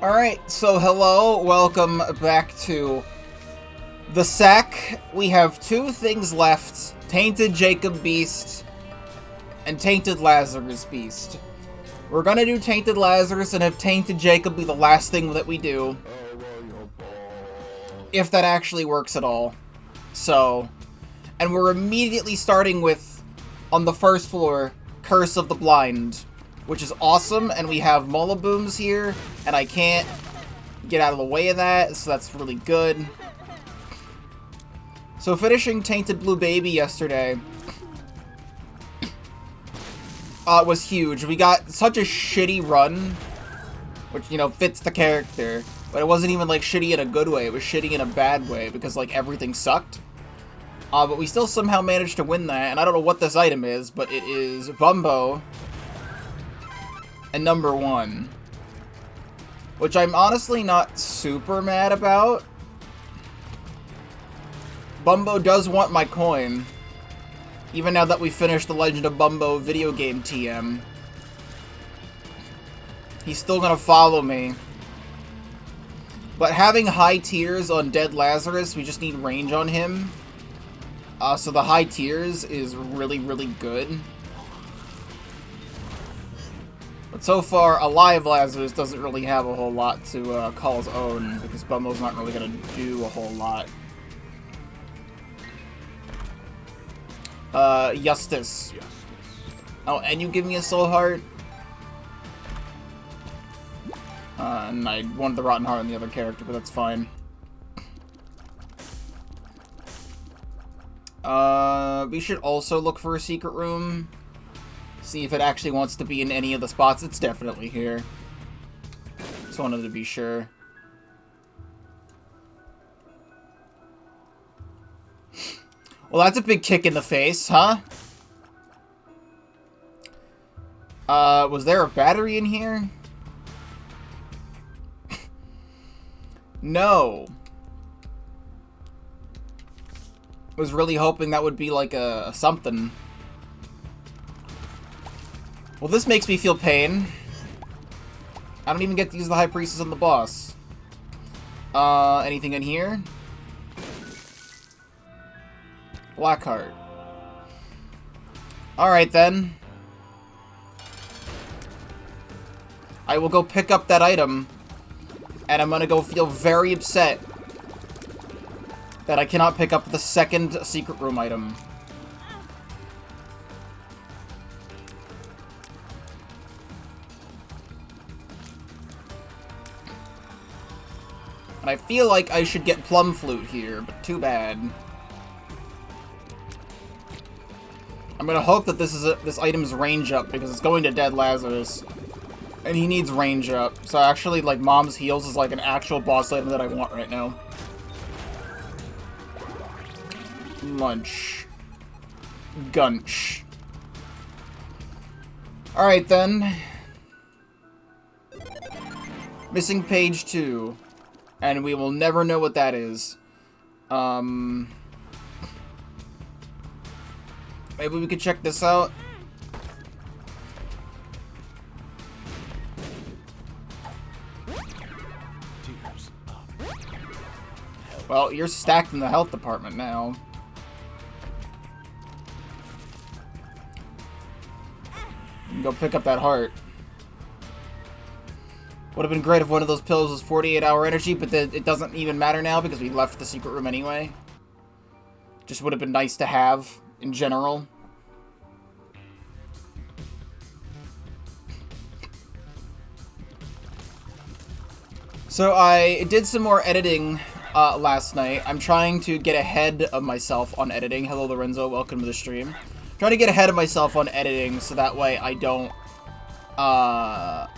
Alright, so hello, welcome back to the Sack. We have two things left, Tainted Jacob Beast and Tainted Lazarus Beast. We're gonna do Tainted Lazarus and have Tainted Jacob be the last thing that we do. If that actually works at all. So, and we're immediately starting with, on the first floor, Curse of the Blind. Which is awesome, and we have Mullabooms here, and I can't get out of the way of that, so that's really good. So finishing Tainted Blue Baby yesterday was huge. We got such a shitty run, which, you know, fits the character, but it wasn't even, like, shitty in a good way, it was shitty in a bad way, because, like, everything sucked. But we still somehow managed to win that, and I don't know what this item is, but it is Bumbo and number 1. Which I'm honestly not super mad about. Bumbo does want my coin. Even now that we finished the Legend of Bumbo video game TM. He's still gonna follow me. But having high tiers on Dead Lazarus, we just need range on him. So the high tiers is really, really good. But so far, Alive Lazarus doesn't really have a whole lot to call his own, because Bumbo's not really going to do a whole lot. Justice. Oh, and you give me a soul heart? And I wanted the Rotten Heart on the other character, but that's fine. We should also look for a secret room. See if it actually wants to be in any of the spots. It's definitely here. Just wanted to be sure. Well, that's a big kick in the face, huh? Was there a battery in here? No. Was really hoping that would be like a something. Well, this makes me feel pain. I don't even get to use the High Priestess on the boss. Anything in here? Blackheart. Alright then. I will go pick up that item. And I'm gonna go feel very upset that I cannot pick up the second secret room item. And I feel like I should get Plum Flute here, but too bad. I'm gonna hope that this item's range up, because it's going to Dead Lazarus. And he needs range up. So actually, like, Mom's Heals is like an actual boss item that I want right now. Lunch. Gunch. Alright then. Missing page 2. And we will never know what that is. Maybe we could check this out. Well, you're stacked in the health department now. You can go pick up that heart. Would have been great if one of those pills was 48-hour energy, but it doesn't even matter now because we left the secret room anyway. Just would have been nice to have, in general. So I did some more editing last night. I'm trying to get ahead of myself on editing. Hello, Lorenzo. Welcome to the stream. Trying to get ahead of myself on editing so that way I don't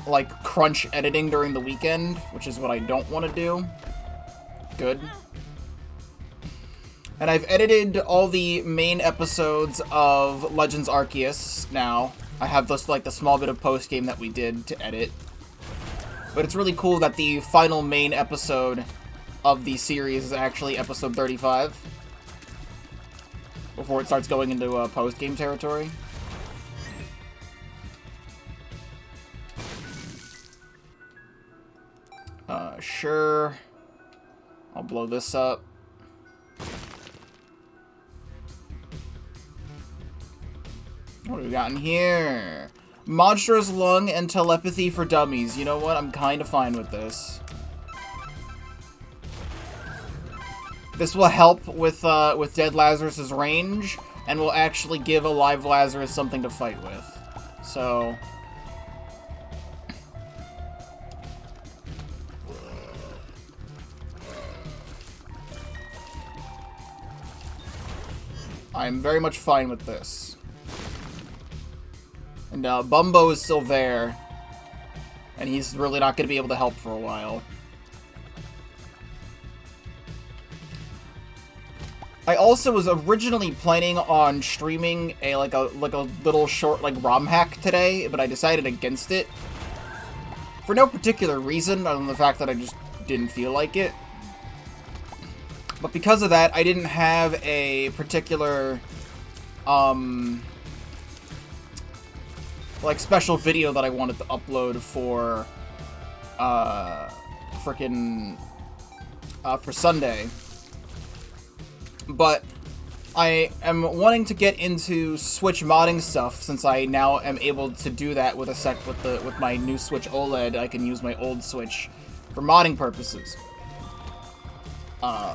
like, crunch editing during the weekend, which is what I don't want to do. Good. And I've edited all the main episodes of Legends Arceus now. I have just, like, the small bit of post-game that we did to edit. But it's really cool that the final main episode of the series is actually episode 35. Before it starts going into post-game territory. Sure. I'll blow this up. What do we got in here? Monstrous Lung and Telepathy for Dummies. You know what? I'm kind of fine with this. This will help with Dead Lazarus's range, and will actually give Alive Lazarus something to fight with. So... I'm very much fine with this. And Bumbo is still there. And he's really not going to be able to help for a while. I also was originally planning on streaming a little short ROM hack today, but I decided against it. For no particular reason, other than the fact that I just didn't feel like it. But because of that, I didn't have a particular, special video that I wanted to upload for, for Sunday. But I am wanting to get into Switch modding stuff, since I now am able to do that with with my new Switch OLED. I can use my old Switch for modding purposes.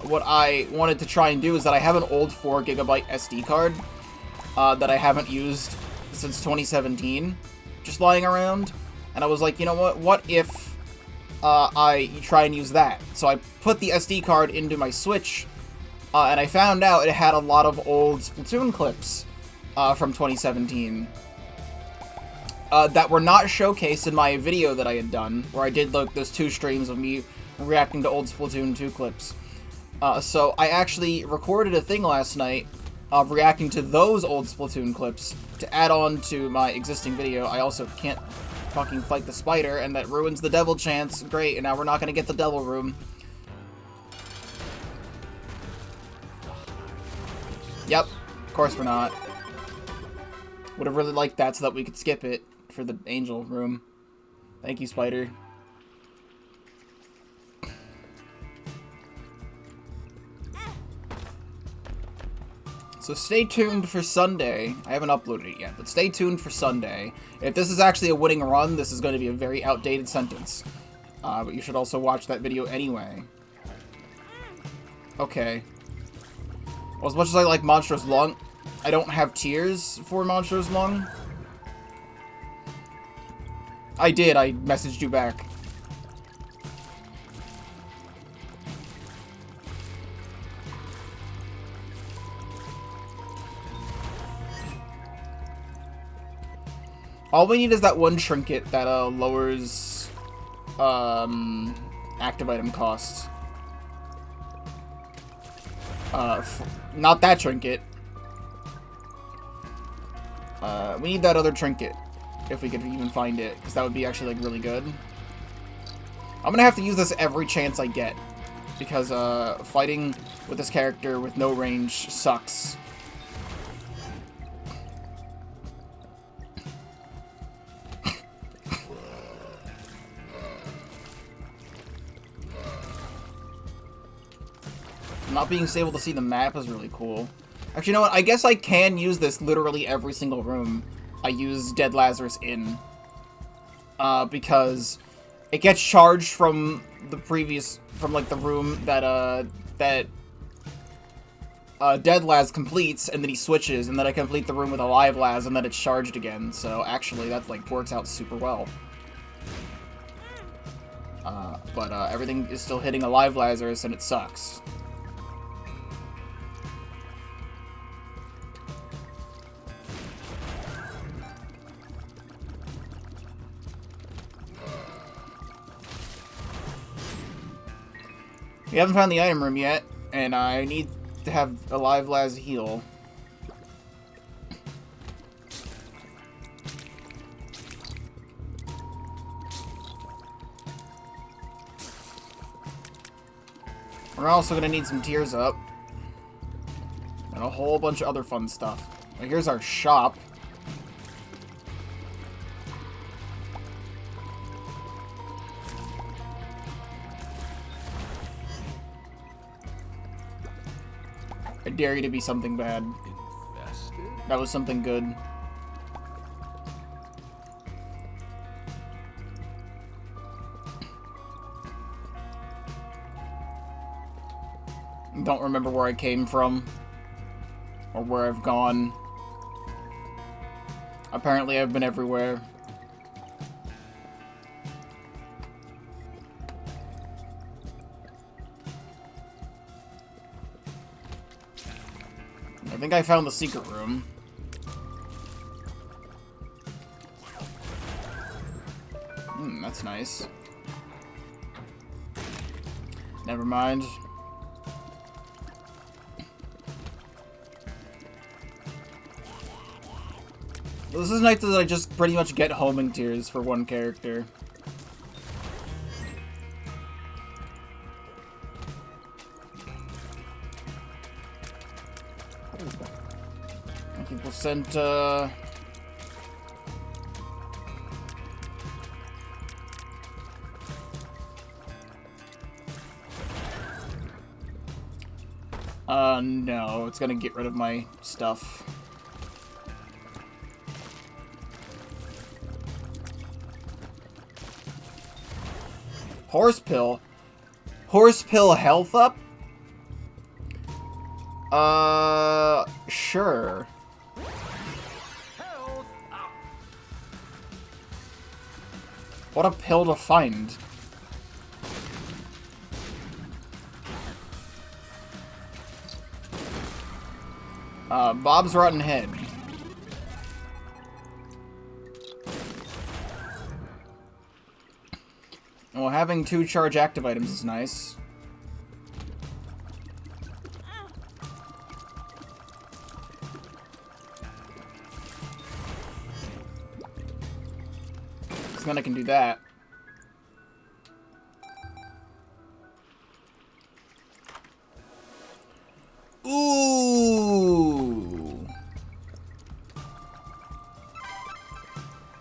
What I wanted to try and do is that I have an old 4GB SD card that I haven't used since 2017, just lying around, and I was like, you know what if I try and use that? So I put the SD card into my Switch, and I found out it had a lot of old Splatoon clips from 2017 that were not showcased in my video that I had done, where I did those 2 streams of me reacting to old Splatoon 2 clips. So I actually recorded a thing last night of reacting to those old Splatoon clips to add on to my existing video. I also can't fucking fight the spider, and that ruins the devil chance. Great, and now we're not gonna get the devil room. Yep, of course we're not. Would have really liked that so that we could skip it for the angel room. Thank you, spider. So stay tuned for Sunday. I haven't uploaded it yet, but stay tuned for Sunday. If this is actually a winning run, this is going to be a very outdated sentence. But you should also watch that video anyway. Okay. Well, as much as I like Monstrous Lung, I don't have tiers for Monstrous Lung. I did, I messaged you back. All we need is that one trinket that lowers active item costs. Not that trinket. We need that other trinket, if we could even find it, because that would be actually really good. I'm gonna have to use this every chance I get, because fighting with this character with no range sucks. Not being able to see the map is really cool. Actually, you know what? I guess I can use this literally every single room I use Dead Lazarus in. Because it gets charged from the previous, from the room that, Dead Laz completes, and then he switches, and then I complete the room with Alive Laz, and then it's charged again. So actually, that, works out super well. But everything is still hitting Alive Lazarus, and it sucks. We haven't found the item room yet, and I need to have Alive Laz heal. We're also going to need some tiers up. And a whole bunch of other fun stuff. Well, here's our shop. I dare you to be something bad. That was something good. Don't remember where I came from. Or where I've gone. Apparently I've been everywhere. I think I found the secret room. That's nice. Never mind. This is nice that I just pretty much get homing tears for one character. Okay, placenta. No, it's gonna get rid of my stuff. Horse pill? Horse pill health up? Sure. What a pill to find. Bob's Rotten Head. Well, having 2 charge active items is nice. So then I can do that. Ooh!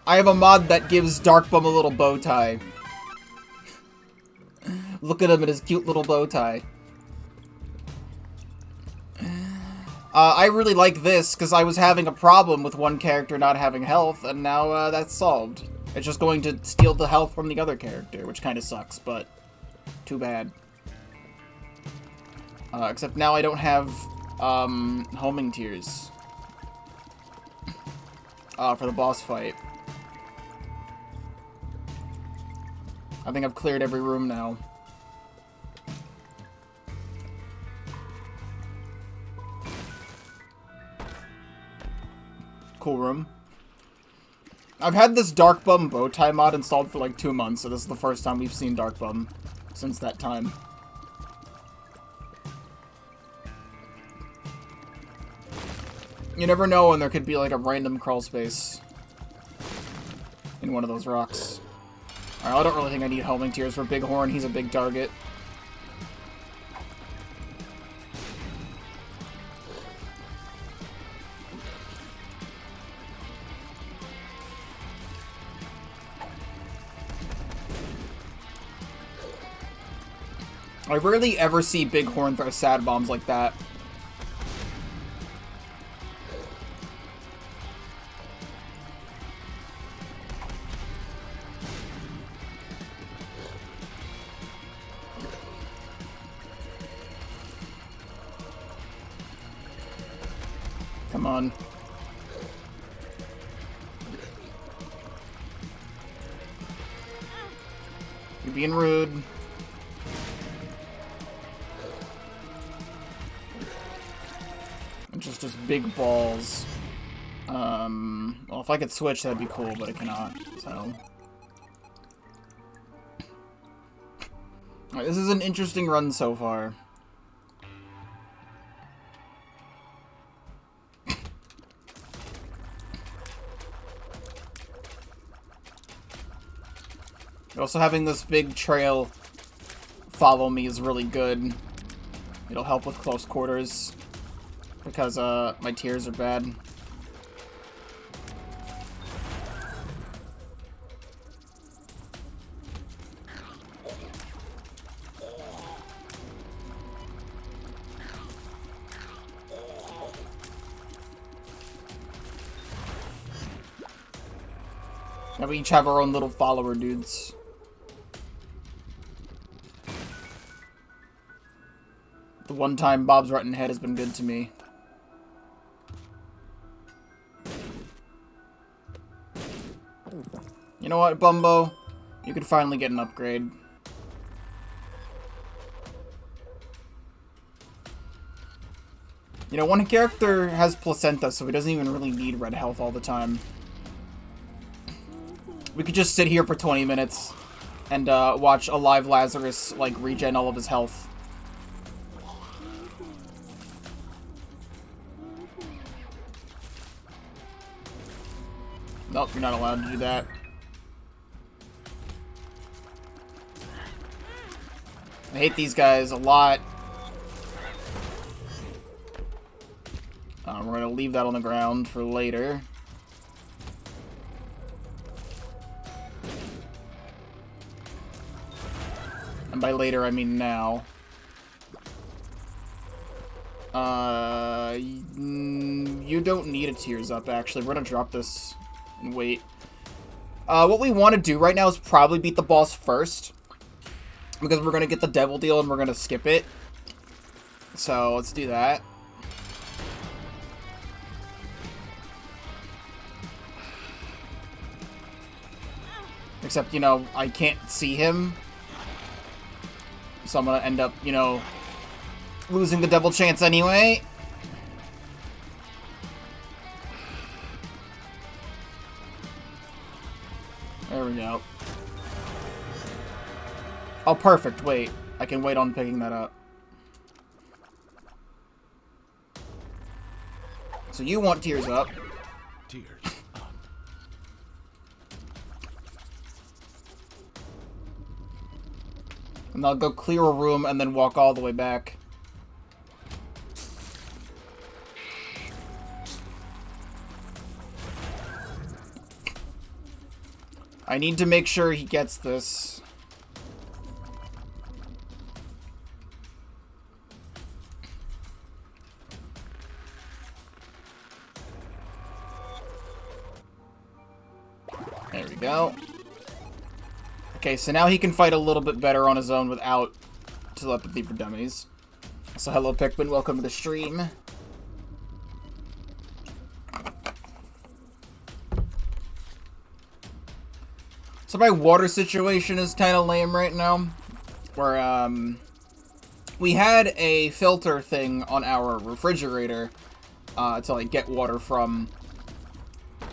I have a mod that gives Darkbum a little bow tie. Look at him in his cute little bow tie. I really like this, because I was having a problem with one character not having health, and now that's solved. It's just going to steal the health from the other character, which kind of sucks, but too bad. Except now I don't have homing tears for the boss fight. I think I've cleared every room now. Cool room. I've had this Darkbum bowtie mod installed for like 2 months, so this is the first time we've seen Darkbum since that time. You never know when there could be like a random crawl space in one of those rocks. Alright, I don't really think I need homing tears for Bighorn. He's a big target. I rarely ever see Bighorn throw sad bombs like that. Come on. You're being rude. Just big balls. Well, if I could switch, that'd be cool, but I cannot, so. Alright, this is an interesting run so far. Also, having this big trail follow me is really good. It'll help with close quarters. Because, my tears are bad. Now we each have our own little follower dudes. The one time Bob's Rotten Head has been good to me. You know what, Bumbo? You could finally get an upgrade. You know, one character has placenta, so he doesn't even really need red health all the time. We could just sit here for 20 minutes and watch a live Lazarus, like, regen all of his health. Nope, you're not allowed to do that. I hate these guys a lot. We're going to leave that on the ground for later. And by later, I mean now. You don't need a tears up, actually. We're going to drop this and wait. What we want to do right now is probably beat the boss first. Because we're going to get the devil deal and we're going to skip it. So, let's do that. Except, you know, I can't see him. So I'm gonna end up, you know, losing the devil chance anyway. There we go. Oh, perfect. Wait. I can wait on picking that up. So you want tears up. Tears up. And I'll go clear a room and then walk all the way back. I need to make sure he gets this. There we go. Okay, so now he can fight a little bit better on his own without telepathy for dummies. So hello Pikmin, welcome to the stream. So my water situation is kind of lame right now. Where, we had a filter thing on our refrigerator to, like, get water from.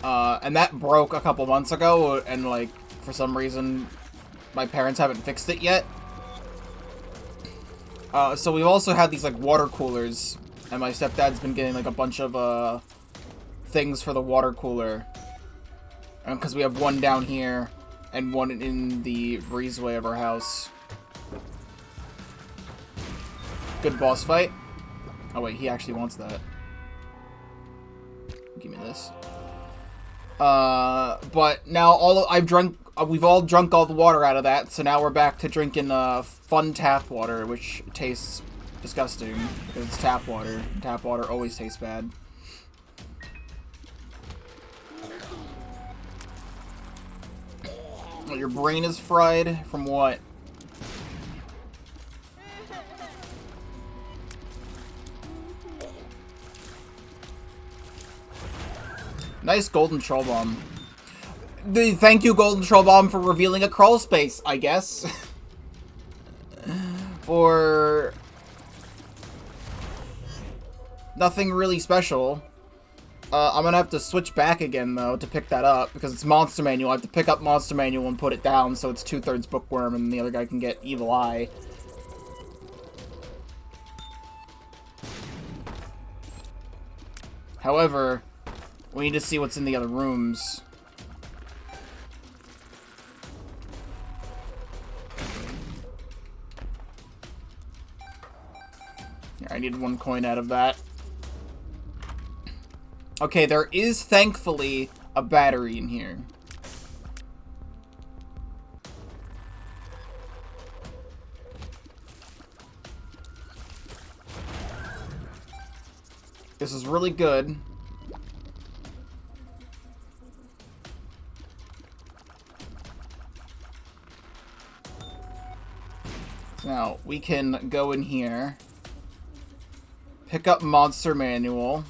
And that broke a couple months ago, and, like, for some reason, my parents haven't fixed it yet. So we've also had these, like, water coolers, and my stepdad's been getting, like, a bunch of, things for the water cooler. Because we have one down here, and one in the breezeway of our house. Good boss fight. Oh wait, he actually wants that. Give me this. But now we've all drunk all the water out of that, so now we're back to drinking fun tap water, which tastes disgusting because it's tap water. Tap water always tastes bad. Your brain is fried? From what? Nice golden troll bomb. Thank you, golden troll bomb, for revealing a crawl space, I guess. For nothing really special. I'm gonna have to switch back again, though, to pick that up, because it's Monster Manual. I have to pick up Monster Manual and put it down, so it's 2/3 Bookworm, and the other guy can get Evil Eye. However, we need to see what's in the other rooms. Here, I needed 1 coin out of that. Okay, there is, thankfully, a battery in here. This is really good. Now, we can go in here, pick up Monster Manual,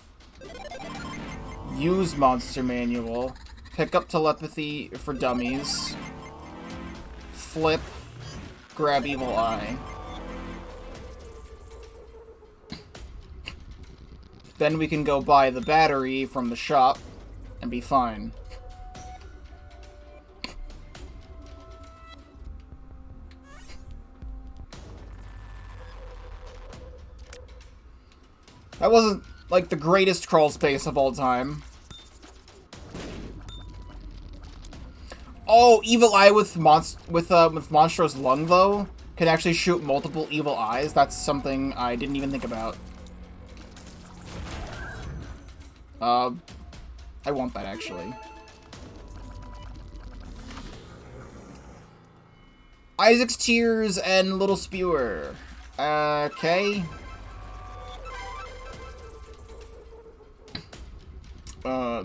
use Monster Manual, pick up Telepathy for Dummies, flip, grab Evil Eye. Then we can go buy the battery from the shop and be fine. That wasn't, like, the greatest crawl space of all time. Oh, Evil Eye with Monstro's Lung, though, can actually shoot multiple Evil Eyes. That's something I didn't even think about. I want that, actually. Isaac's Tears and Little Spewer. Okay.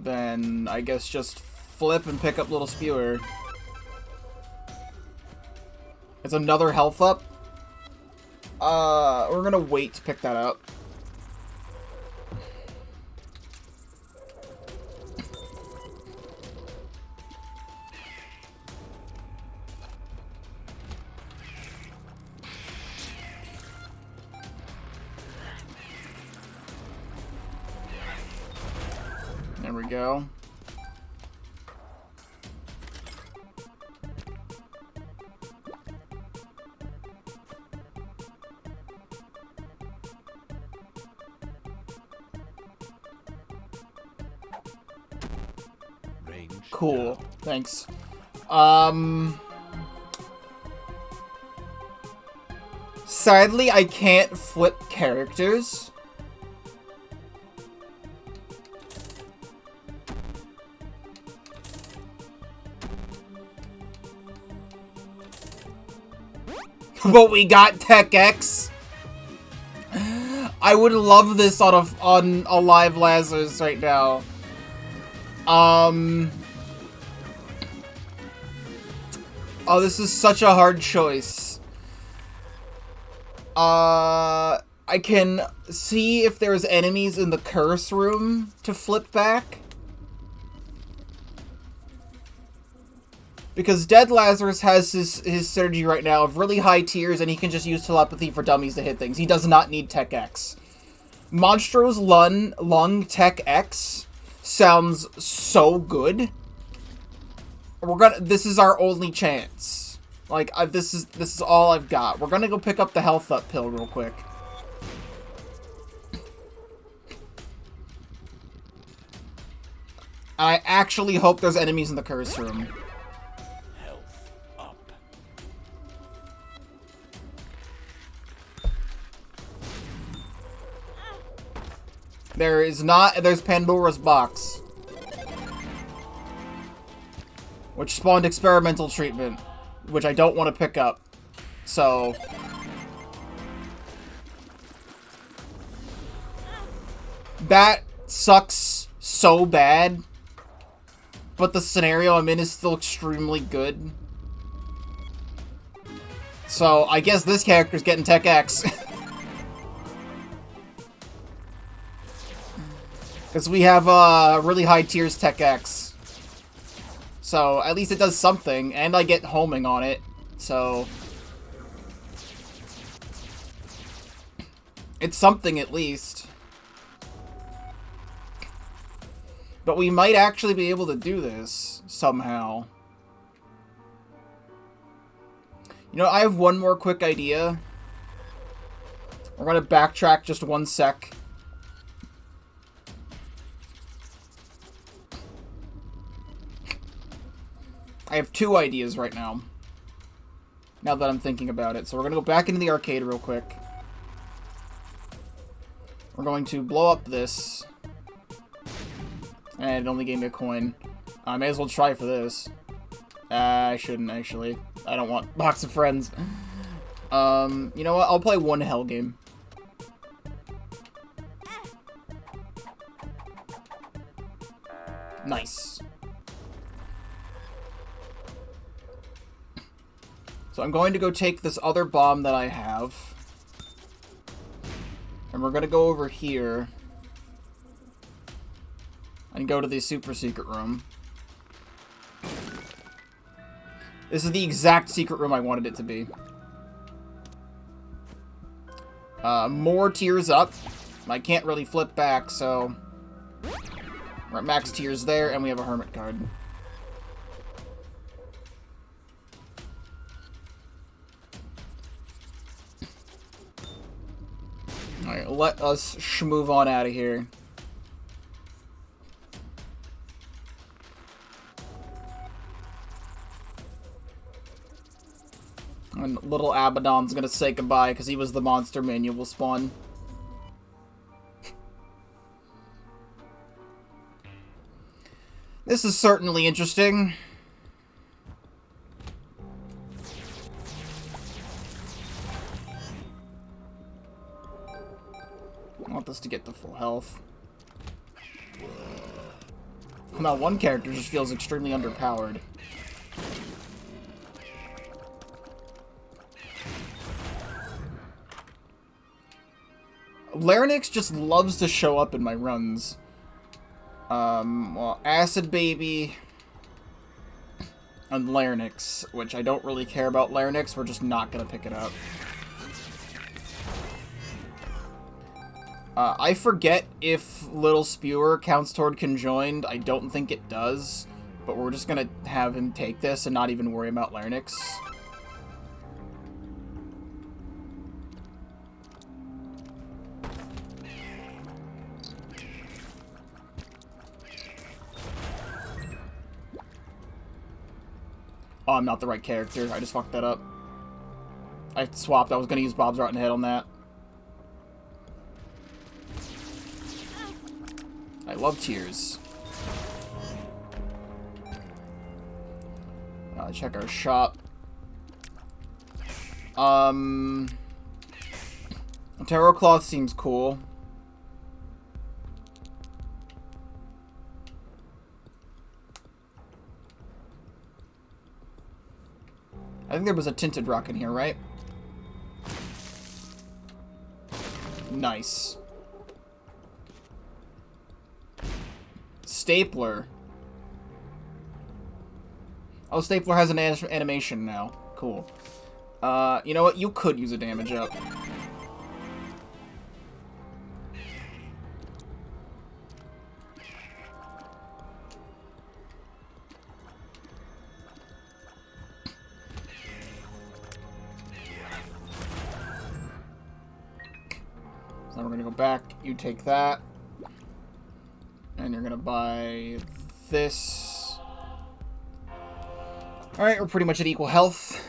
Then I guess just flip and pick up Little Spewer. It's another health up. We're gonna wait to pick that up. There we go. Range. Cool. Now. Thanks. Sadly, I can't flip characters. But we got Tech X. I would love this on a live Lazarus right now. Oh, this is such a hard choice. I can see if there's enemies in the curse room to flip back. Because Dead Lazarus has his synergy right now of really high tiers, and he can just use Telepathy for Dummies to hit things. He does not need Tech X. Monstro's Lung Tech X sounds so good. This is our only chance. Like, this is all I've got. We're gonna go pick up the health up pill real quick. I actually hope there's enemies in the curse room. Health up. There's Pandora's Box. Which spawned experimental treatment, which I don't want to pick up. So that sucks so bad, but the scenario I'm in is still extremely good. So I guess this character's getting Tech X. Because we have really high tiers Tech X. So, at least it does something, and I get homing on it, so... It's something, at least. But we might actually be able to do this, somehow. You know, I have one more quick idea. We're gonna backtrack just one sec. I have two ideas right now. Now that I'm thinking about it. So we're going to go back into the arcade real quick. We're going to blow up this. And it only gave me a coin. I may as well try for this. I shouldn't, actually. I don't want Box of Friends. You know what? I'll play one hell game. Nice. So I'm going to go take this other bomb that I have. And we're going to go over here. And go to the super secret room. This is the exact secret room I wanted it to be. More tiers up. I can't really flip back, so... We're at max tiers there, and we have a hermit card. Alright, let us schmoove on out of here. And little Abaddon's gonna say goodbye because he was the monster manual spawn. This is certainly interesting. I want this to get to full health. Now, one character just feels extremely underpowered. Larynx just loves to show up in my runs. Well, Acid Baby and Larynx, which I don't really care about Larynx, we're just not gonna pick it up. I forget if Little Spewer counts toward Conjoined. I don't think it does, but we're just gonna have him take this and not even worry about Larynx. Oh, I'm not the right character. I just fucked that up. I swapped. I was gonna use Bob's Rotten Head on that. I love tears. Check our shop. Tarot Cloth seems cool. I think there was a tinted rock in here, right? Nice. Stapler. Oh, Stapler has an animation now. Cool. You know what? You could use a damage up. So we're gonna go back. You take that. And you're gonna buy this. Alright, we're pretty much at equal health.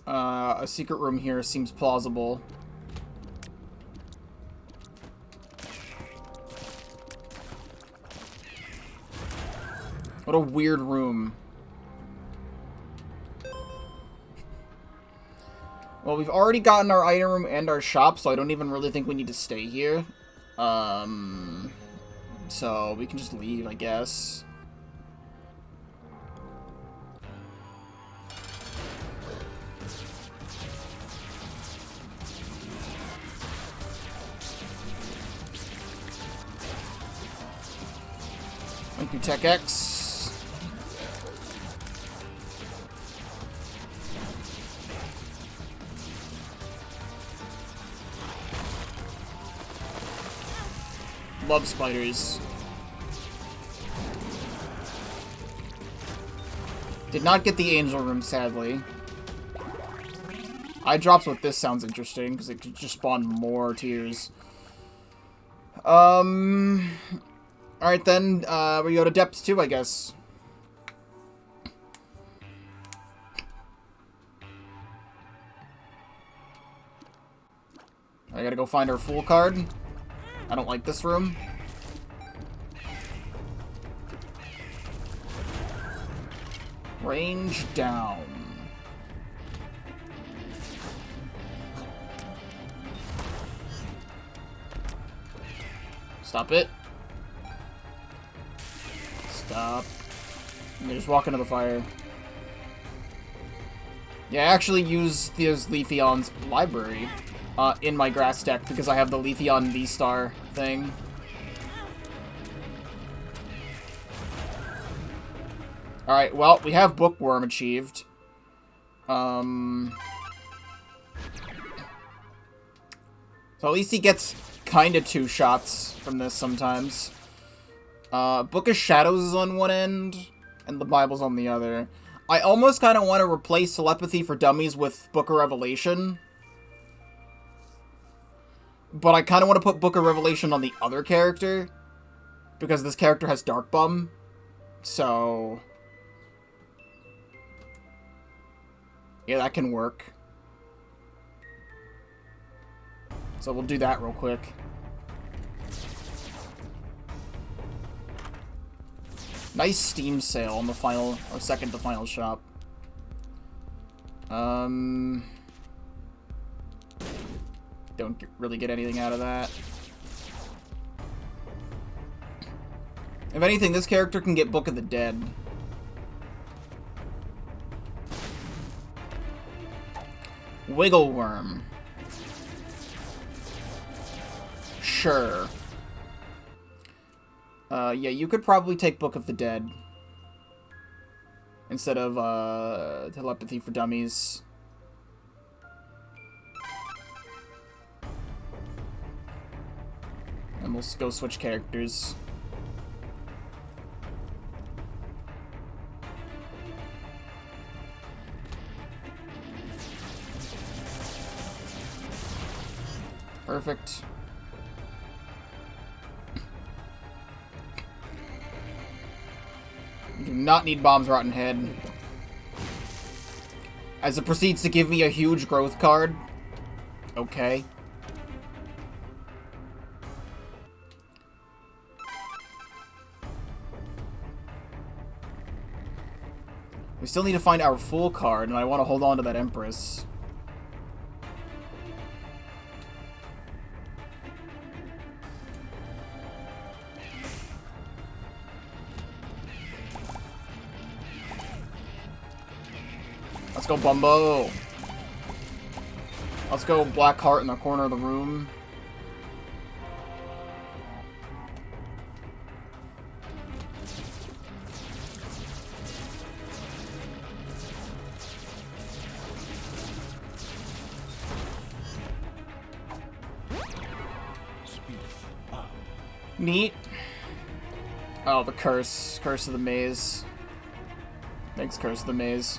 A secret room here seems plausible. What a weird room. Well, we've already gotten our item room and our shop, so I don't even really think we need to stay here. So we can just leave, I guess. Thank you, Tech X. Love spiders. Did not get the angel room, sadly. Eye drops with this sounds interesting, because it could just spawn more tears. Alright then, we go to depths 2, I guess. I gotta go find our Fool card. I don't like this room. Range down. Stop it. Stop. And they just walk into the fire. Yeah, I actually use this Leafeon's library in my grass deck because I have the Leafeon V-Star thing. Alright, well, we have Bookworm achieved. So at least he gets kinda 2 shots from this sometimes. Book of Shadows is on one end, and the Bible's on the other. I almost kind of want to replace Telepathy for Dummies with Book of Revelation. But I kind of want to put Book of Revelation on the other character, because this character has Dark Bum. So yeah, that can work. So we'll do that real quick. Nice Steam sale on the final, or second to final shop. Don't really get anything out of that. If anything, this character can get Book of the Dead. Wiggleworm. Sure. Yeah, you could probably take Book of the Dead instead of Telepathy for Dummies. And we'll go switch characters. Perfect. You do not need Bomb's Rotten Head. As it proceeds to give me a huge growth card. Okay. We still need to find our full card, and I want to hold on to that Empress. Let's go Bumbo. Let's go Black Heart in the corner of the room. Neat. Oh, the curse. Curse of the Maze. Thanks, Curse of the Maze.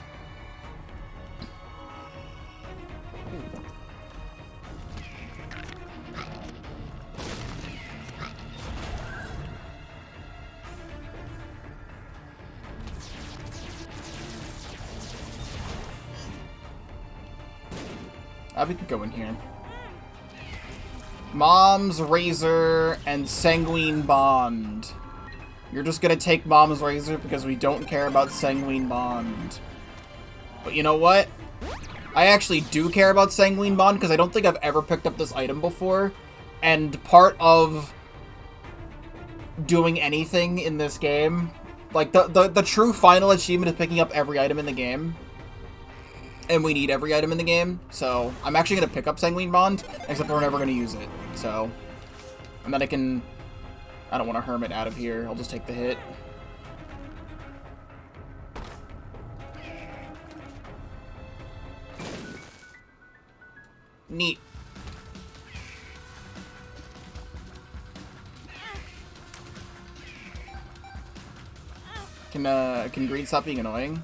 We could go in here. Mom's Razor and Sanguine Bond. You're just gonna take Mom's Razor because we don't care about Sanguine Bond. But you know what? I actually do care about Sanguine Bond because I don't think I've ever picked up this item before. And part of doing anything in this game, like the true final achievement is picking up every item in the game. And we need every item in the game, so I'm actually going to pick up Sanguine Bond, except we're never going to use it, so... And then I don't want to Hermit out of here, I'll just take the hit. Neat. Can Green stop being annoying?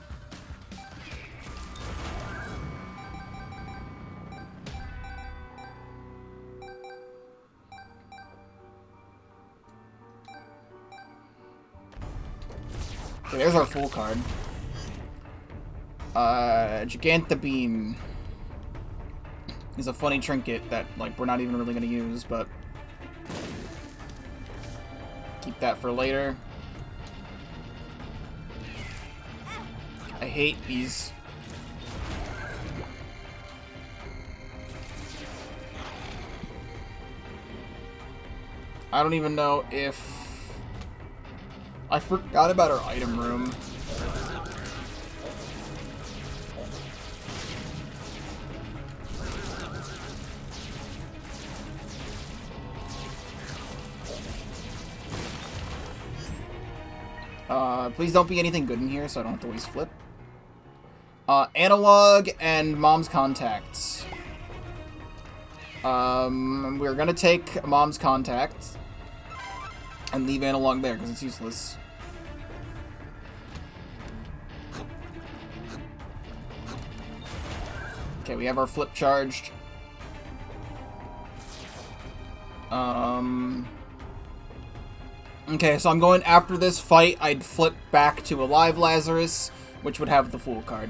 Okay, there's our full card. Gigantabeam is a funny trinket that, like, we're not even really gonna use, but keep that for later. I hate these. I don't even know if... I forgot about our item room. Please don't be anything good in here so I don't have to waste flip. Analog and mom's contacts. We're gonna take mom's contacts and leave analog there because it's useless. Okay, we have our flip charged. Okay, so I'm going after this fight, I'd flip back to Alive Lazarus, which would have the Fool card.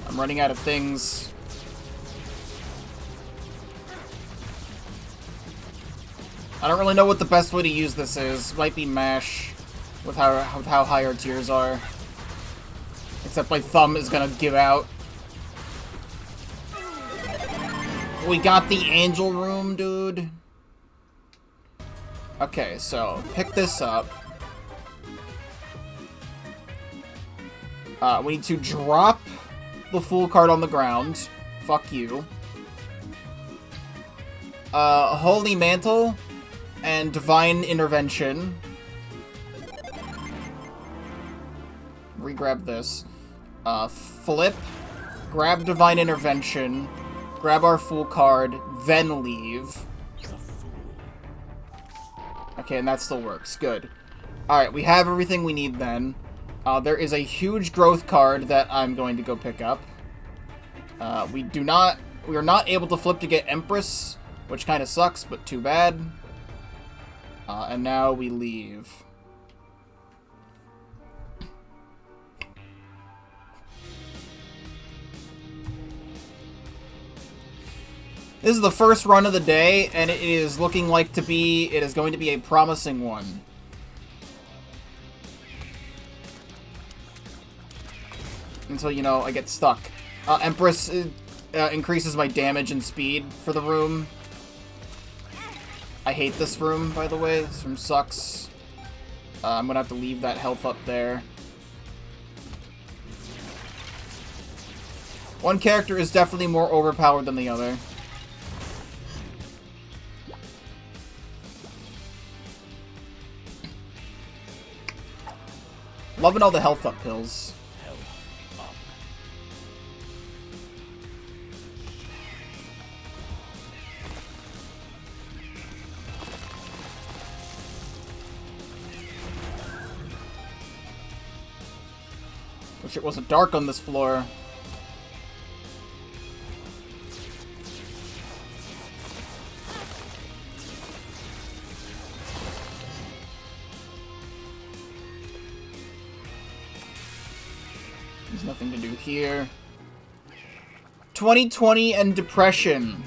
I'm running out of things. I don't really know what the best way to use this is. Might be mash with how high our tiers are. Except my thumb is gonna give out. We got the angel room, dude. Okay, so pick this up. We need to drop the Fool card on the ground. Fuck you. Holy Mantle and Divine Intervention. Re-grab this. Flip. Grab Divine Intervention. Grab our Fool card. Then leave. Okay, and that still works. Good. Alright, we have everything we need then. There is a huge growth card that I'm going to go pick up. We are not able to flip to get Empress, which kind of sucks, but too bad. And now we leave. This is the first run of the day, and it is looking like it is going to be a promising one. Until, you know, I get stuck. Empress increases my damage and speed for the room. I hate this room, by the way. This room sucks. I'm gonna have to leave that health up there. One character is definitely more overpowered than the other. Loving all the health up pills. Wish it wasn't dark on this floor. There's nothing to do here. 2020 and depression.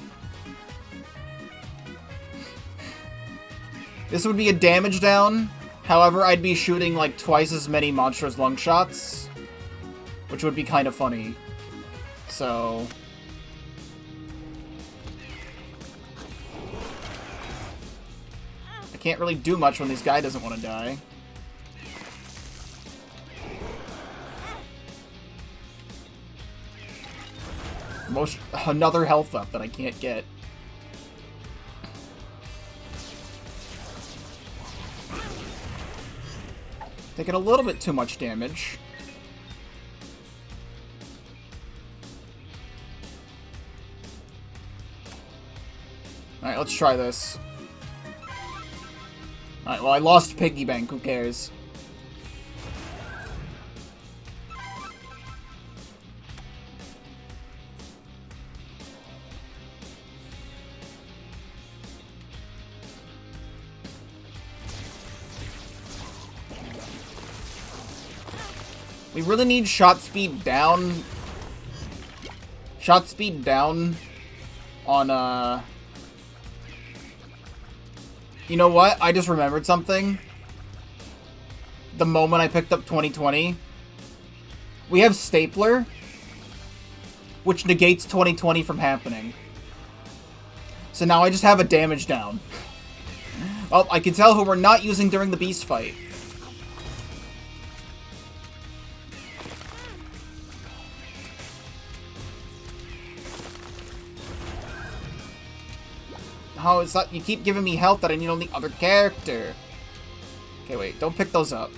This would be a damage down. However, I'd be shooting like twice as many Monster's Lung shots, which would be kind of funny. So I can't really do much when this guy doesn't want to die. Another health up that I can't get. Taking a little bit too much damage. Alright, let's try this. Alright, well, I lost Piggy Bank. Who cares? We really need shot speed down. Shot speed down on, You know what? I just remembered something. The moment I picked up 2020. We have Stapler, which negates 2020 from happening. So now I just have a damage down. Well, I can tell who we're not using during the beast fight. How is that? You keep giving me health that I need on the other character. Okay, wait. Don't pick those up.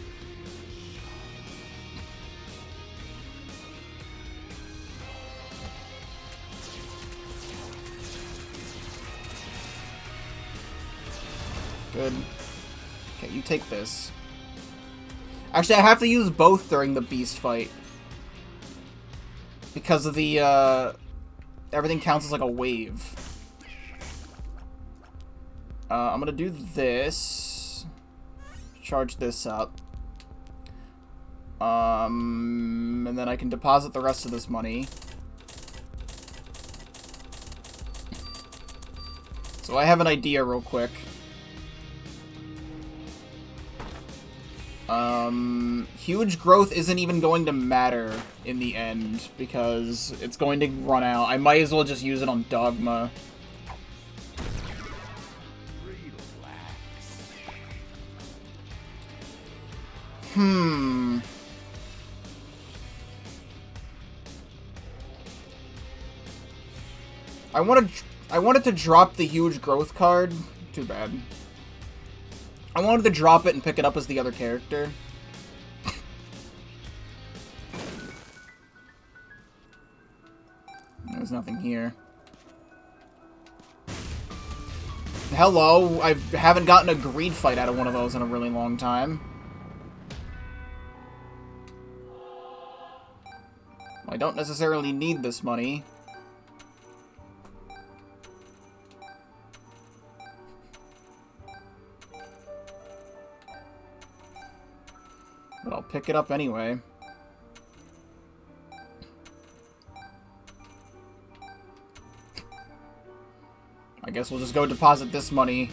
Good. Okay, you take this. Actually, I have to use both during the beast fight. Because of the, everything counts as like a wave. I'm gonna do this. Charge this up. And then I can deposit the rest of this money. So I have an idea real quick. Huge growth isn't even going to matter in the end, because it's going to run out. I might as well just use it on Dogma. I wanted to drop the huge growth card. Too bad. I wanted to drop it and pick it up as the other character. There's nothing here. Hello, I haven't gotten a greed fight out of one of those in a really long time. I don't necessarily need this money. But I'll pick it up anyway. I guess we'll just go deposit this money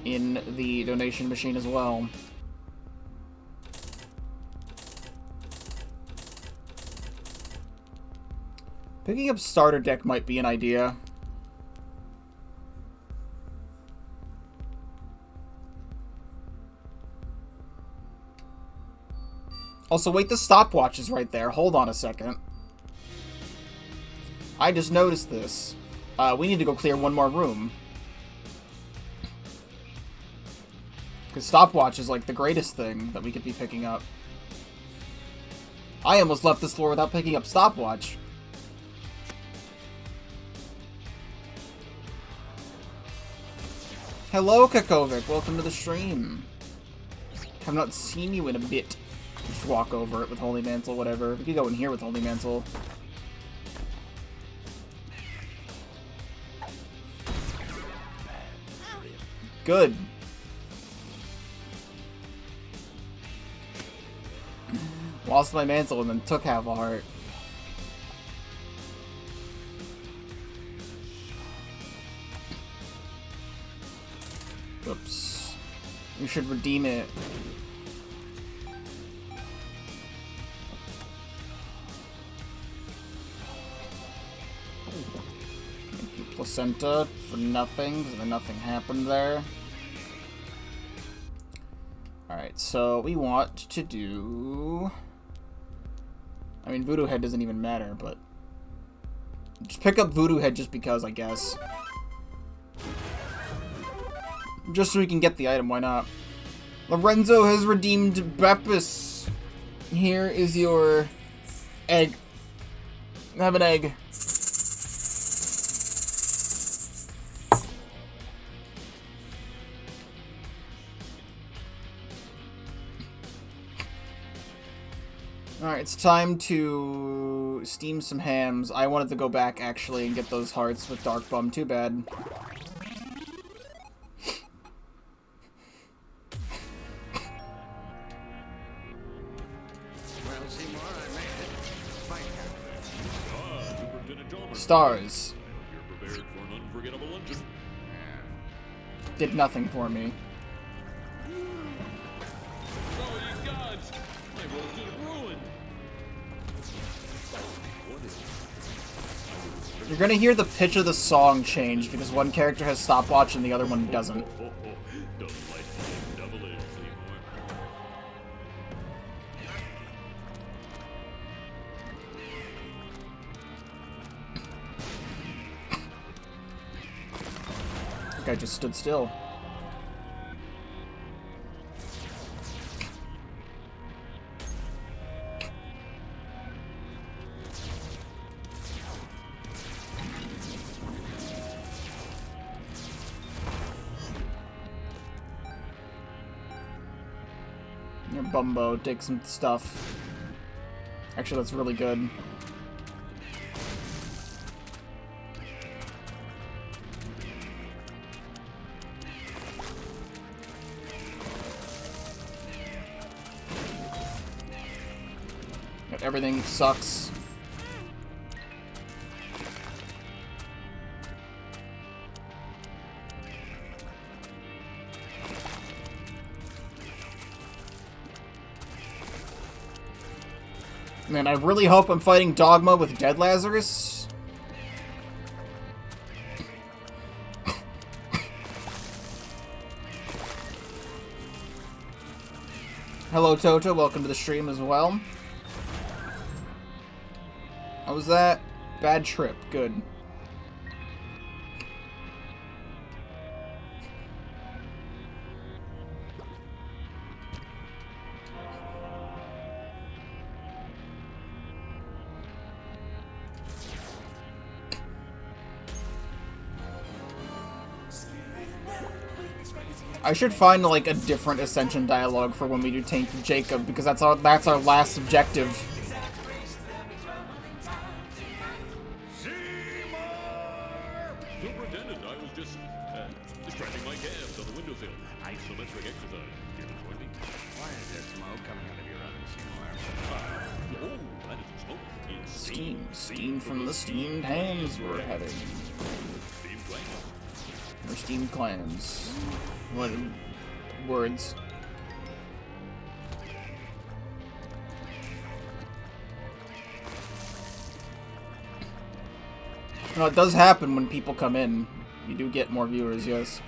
in the donation machine as well. Picking up starter deck might be an idea. Also, wait, the stopwatch is right there. Hold on a second. I just noticed this. We need to go clear one more room. Because stopwatch is like the greatest thing that we could be picking up. I almost left this floor without picking up stopwatch. Hello, Kakovic. Welcome to the stream. Have not seen you in a bit. Just walk over it with Holy Mantle, whatever. We could go in here with Holy Mantle. Good. Lost my mantle and then took half a heart. Oops. We should redeem it. Placenta for nothing, because nothing happened there. Alright, so we want to do... I mean, Voodoo Head doesn't even matter, but... just pick up Voodoo Head just because, I guess. Just so we can get the item, why not? Lorenzo has redeemed Beppis. Here is your egg. Have an egg. Alright, it's time to steam some hams. I wanted to go back, actually, and get those hearts with Dark Bum. Too bad. Well, seems stars. You're prepared for an unforgettable luncheon. Did nothing for me. Oh, you gods! My roast is ruined. What is it? You're gonna hear the pitch of the song change because one character has stopwatch and the other one doesn't. Don't like double edged anymore. That guy just stood still. Your Bumbo, take some stuff. Actually, that's really good. Everything sucks. Man, I really hope I'm fighting Dogma with Dead Lazarus. Hello, Toto. Welcome to the stream as well. How was that? Bad trip. Good. I should find like a different Ascension dialogue for when we do Tainted Jacob because that's our last objective. Superintendent, I was just stretching my calves on the windowsill. Isometric exercise. Here to join me. Why is there smoke coming out of your oven, Seymour? Oh, that isn't smoke. It's Steam from the steamed hams we're having. steam flame. Or steamed clams. What words? No, it does happen when people come in. You do get more viewers, yes.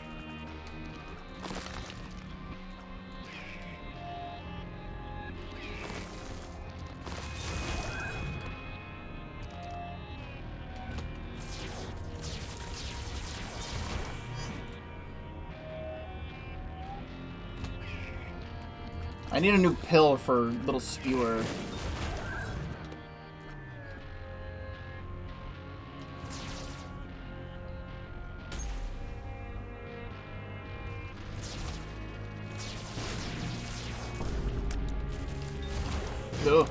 I need a new pill for little spewer. Ugh.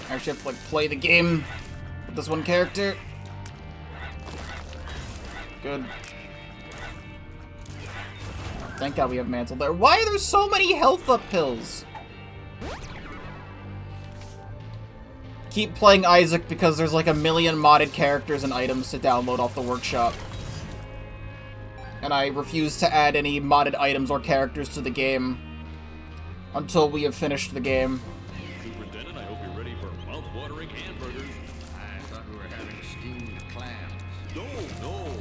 I actually have to like play the game with this one character. Good. Thank God we have Mantle there. Why are there so many health up pills? Keep playing Isaac because there's like a million modded characters and items to download off the workshop. And I refuse to add any modded items or characters to the game until we have finished the game. Superintendent, I hope you're ready for mouth-watering hamburgers. I thought we were having steamed clams. No.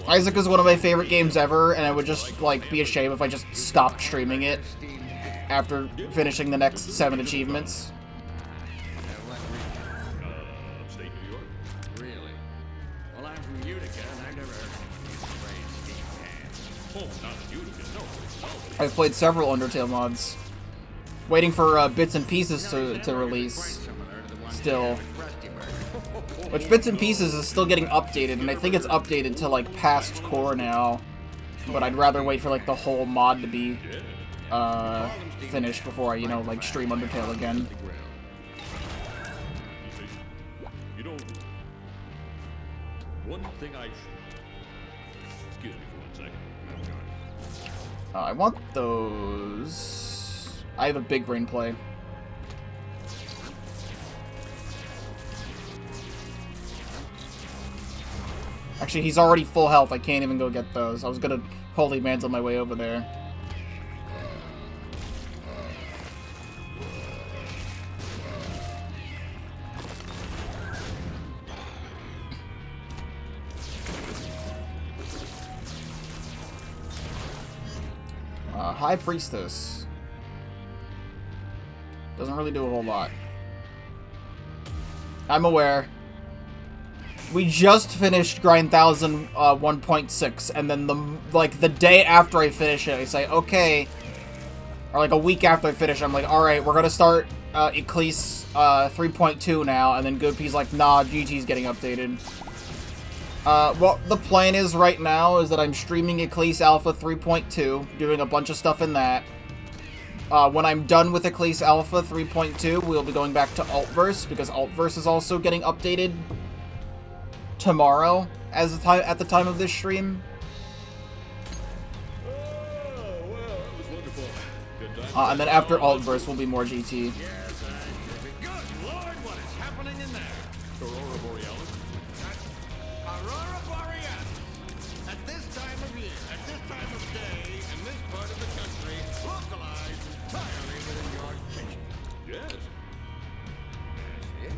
Isaac is one of my favorite games ever, and I would just, like, be ashamed if I just stopped streaming it Steamed after finishing the next 7 achievements. Upstate New York. Really? Well, I'm from Utica, and I've never heard of the phrase steamed ham. Oh, not in Utica. No, it's not. I've played several Undertale mods. Waiting for Bits and Pieces to release. Still. Which Bits and Pieces is still getting updated, and I think it's updated to, like, past core now. But I'd rather wait for, like, the whole mod to be finished before I, you know, like, stream Undertale again. You know, one thing I... Excuse me for 1 second. I want those... I have a big brain play. Actually, he's already full health. I can't even go get those. I was gonna Holy Mantle my way over there. High Priestess. Doesn't really do a whole lot. I'm aware. We just finished Grind 1000 1.6, and then the day after I finish it, I say, okay, or like a week after I finish, I'm like, alright, we're gonna start Ecclese 3.2 now, and then GoodP's like, nah, GG's getting updated. What the plan is right now is that I'm streaming Ecclese Alpha 3.2, doing a bunch of stuff in that. When I'm done with Ecclese Alpha 3.2, we'll be going back to Altverse, because Altverse is also getting updated tomorrow at the time of this stream. Oh, well, that was wonderful. Good time. And then after Altverse will be more GT. Yes, good Lord, what is happening in there? Aurora Borealis. Aurora Borealis. At this time of year, at this time of day, in this part of the country, localized entirely within your kitchen. Yes. That's it?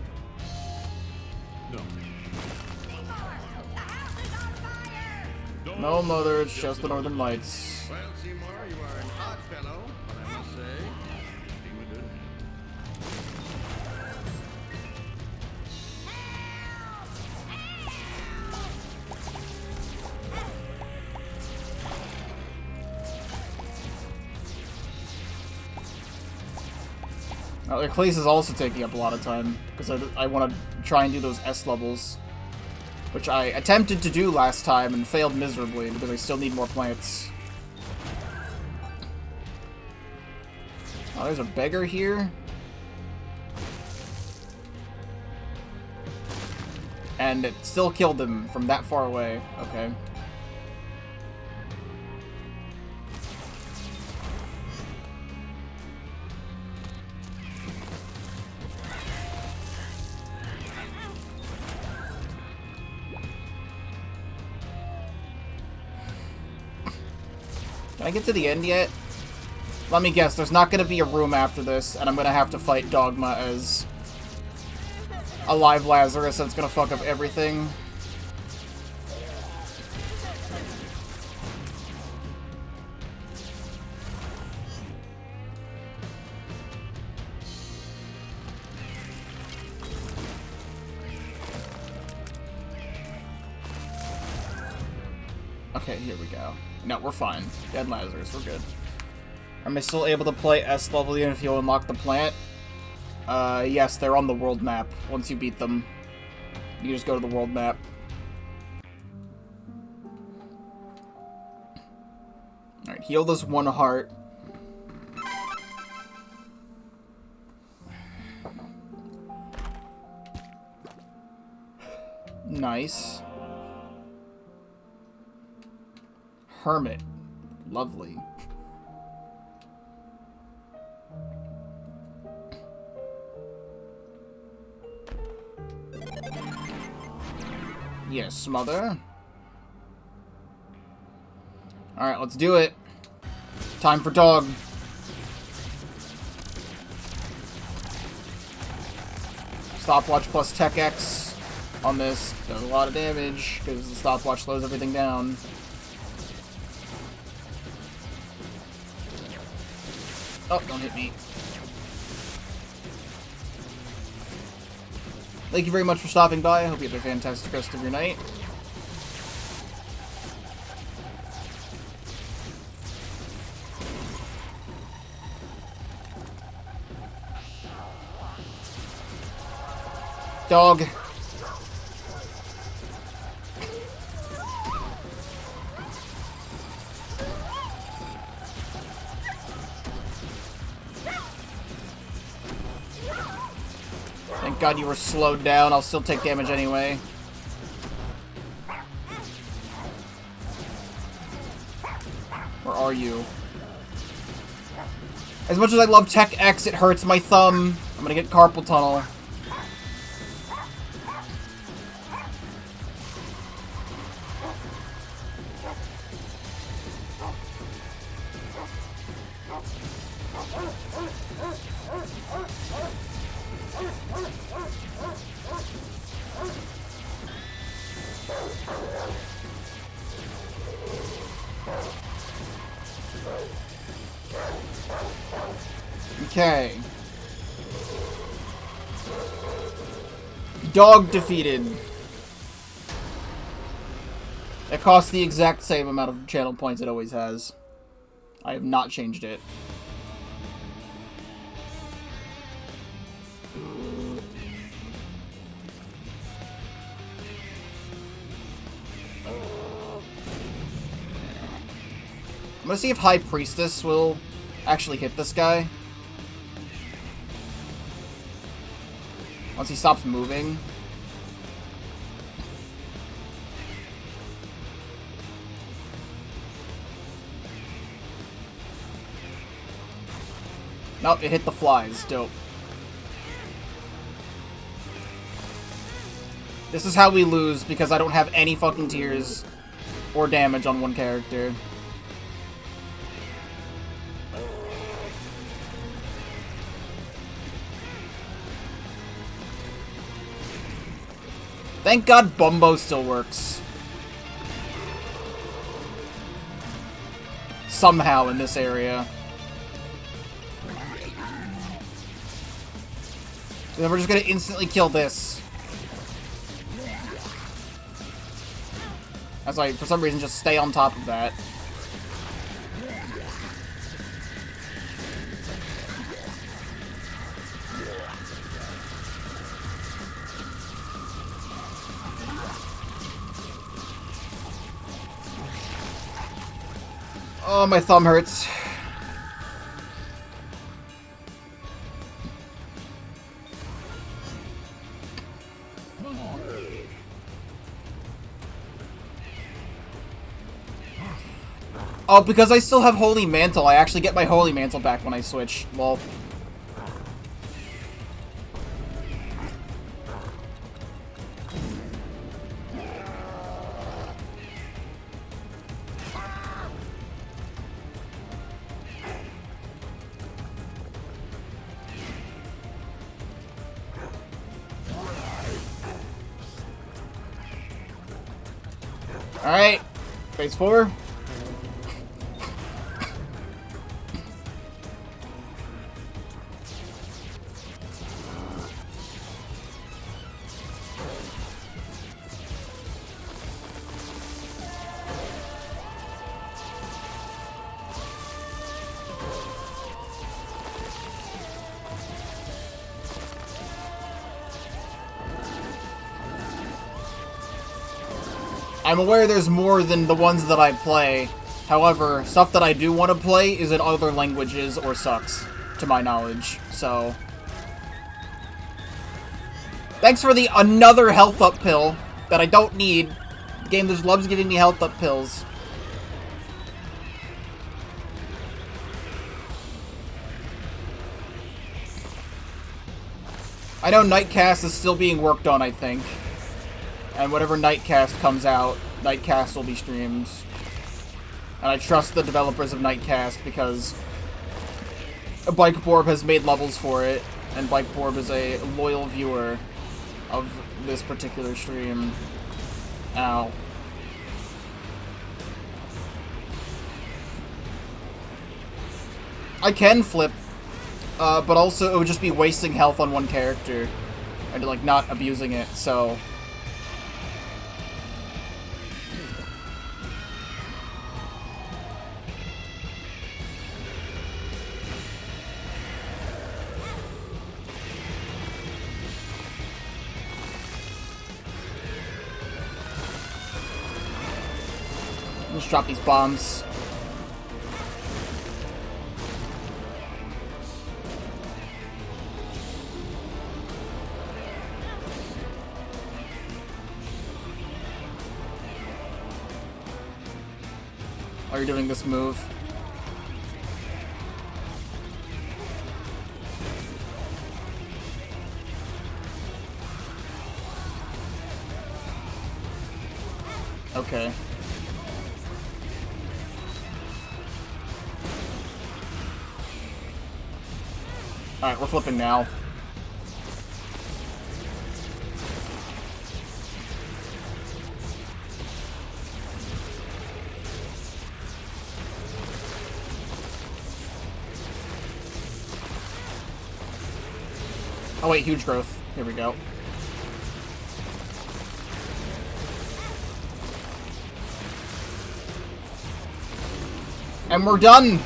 No. No, Mother, it's just the Northern Lights. Well, Seymour, you are an odd fellow, but I must say, you steam a good. Ecclese is also taking up a lot of time, because I want to try and do those S levels. Which I attempted to do last time and failed miserably, because I still need more plants. Oh, there's a beggar here. And it still killed him from that far away. Okay. Can I get to the end yet? Let me guess, there's not going to be a room after this, and I'm going to have to fight Dogma as a live Lazarus that's going to fuck up everything. Okay, here we go. No, we're fine. Dead Lazarus, we're good. Am I still able to play S level even if you unlock the plant? Yes, they're on the world map. Once you beat them, you just go to the world map. Alright, heal this one heart. Nice. Hermit. Lovely. Yes, Smother. Alright, let's do it. Time for dog. Stopwatch plus Tech X on this does a lot of damage because the stopwatch slows everything down. Oh, don't hit me. Thank you very much for stopping by. I hope you have a fantastic rest of your night. Dog. Thank God you were slowed down. I'll still take damage anyway. Where are you? As much as I love Tech X, it hurts my thumb. I'm gonna get carpal tunnel. Okay. Dog defeated. It costs the exact same amount of channel points it always has. I have not changed it. I'm gonna see if High Priestess will actually hit this guy. Once he stops moving. Nope, it hit the flies. Dope. This is how we lose, because I don't have any fucking tears or damage on one character. Thank God Bumbo still works. Somehow in this area. And then we're just gonna instantly kill this. As I, for some reason, just stay on top of that. Oh, my thumb hurts. Oh, because I still have Holy Mantle, I actually get my Holy Mantle back when I switch. Well. Alright, phase 4. I'm aware there's more than the ones that I play. However, stuff that I do want to play is in other languages or sucks, to my knowledge. So, thanks for the another health up pill that I don't need. The game just loves giving me health up pills. I know Nightcast is still being worked on, I think. And whatever Nightcast comes out, Nightcast will be streamed. And I trust the developers of Nightcast because Bikeborb has made levels for it, and Bikeborb is a loyal viewer of this particular stream. Ow. I can flip, but also it would just be wasting health on one character, and like not abusing it, so... Let's drop these bombs. While you're doing this move. Okay. Alright, we're flipping now. Oh wait, huge growth. Here we go. And we're done!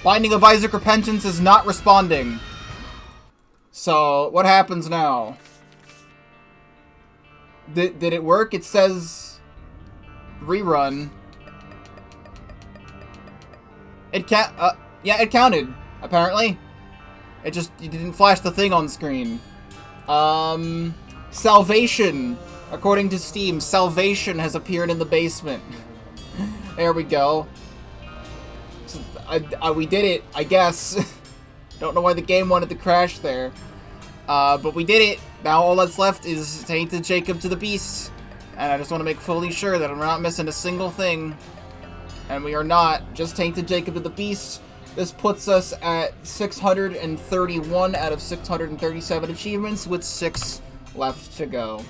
Binding of Isaac Repentance is not responding. So, what happens now? Did it work? It says... rerun. It can't... yeah, it counted, apparently. It didn't flash the thing on screen. Salvation. According to Steam, Salvation has appeared in the basement. There we go. So, we did it, I guess. Don't know why the game wanted to crash there. But we did it. Now all that's left is Tainted Jacob to the Beast. And I just want to make fully sure that I'm not missing a single thing. And we are not. Just Tainted Jacob to the Beast. This puts us at 631 out of 637 achievements with 6 left to go.